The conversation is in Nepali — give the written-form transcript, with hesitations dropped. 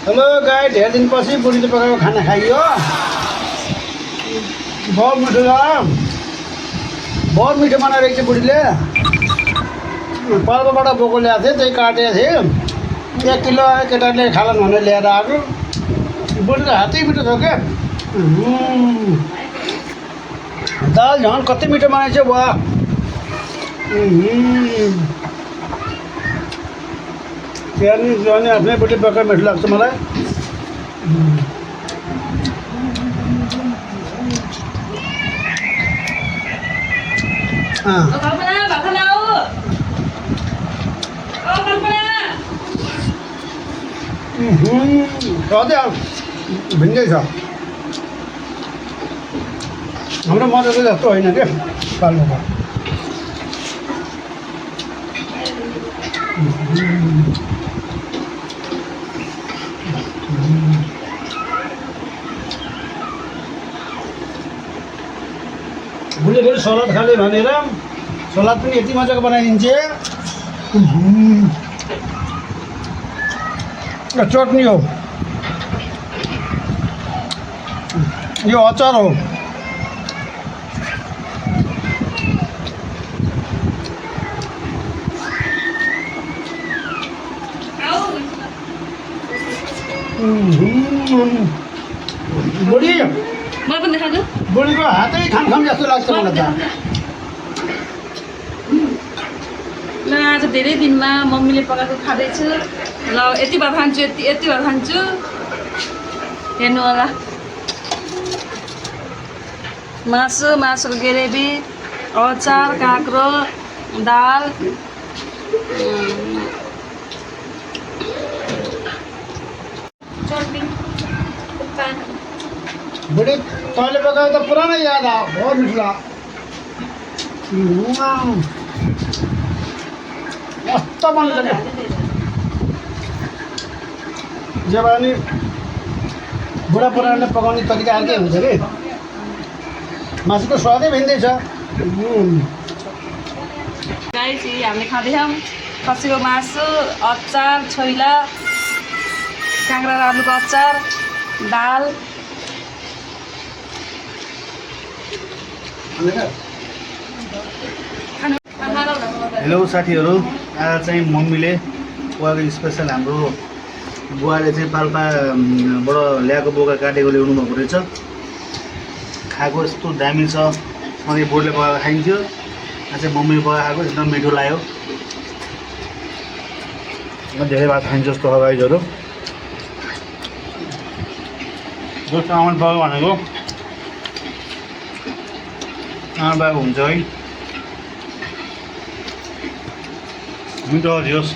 हेलो गाई, धेरै दिनपछि बुढीले पकाएको खाना खाइयो। बहुत मिठो छ, बहुत मिठो बनाइरहेको छ बुढीले। पाल्पाबाट बोको ल्याएको थिएँ, त्यही काटेको थिएँ। 1 किलो केटाले खालान् भनेर ल्याएर आएको। बुढीको हातै मिठो छ क्या। दाल झन् कति मिठो बनाएछ बुवा। बिहानी आफ्नै बुढी पकाएको मिठो लाग्छ मलाई। सधैँ भिन्दै छ, हाम्रो मजाको जस्तो होइन क्या पाल्नुको। बुढीले फेरि सलाद खाले भनेर सलाद पनि यति मजाको बनाइदिन्छ। चटनी हो, यो अचार हो। बुढी बुढीको हातै खाम जस्तो लाग्छ मलाई त। ल आज धेरै दिनमा मम्मीले पकाएको खाँदैछु। ल यति भए खान्छु, यति भए खान्छु। हेर्नु होला, मासुको ग्रेभी, अचार, काँक्रो, दाल। बुढी तैँले पकाएको त पुरानै याद आयो, बहुत मिठो लाग्यो। मस्त बन्छ क्या। जे भए नि बुढापुराले पकाउने तरिका अर्कै हुन्छ कि। मासुको स्वादै भिन्दै छ। गाइस हामीले खाँदैछौँ खसीको मासु, अचार, छोइला, काँक्रा र आलुको अचार, दाल। हेलो साथीहरू, आज चाहिँ मम्मीले बुवाको स्पेसल हाम्रो बुवाले चाहिँ पाल्पाबाट ल्याएको बोका काटेको ल्याउनु भएको रहेछ। खाएको यस्तो दामी छ, सँगै बुढीले पकाएको खाइन्थ्यो। आज चाहिँ मम्मीले पकाएको खाएको एकदम मिठो लाग्यो। धेरै भात खाइन्छ जस्तो हो गाइजहरू। जस्तो आमाले पकाएको भनेको आमा बाबु हुन्छ है। मिठो होस्।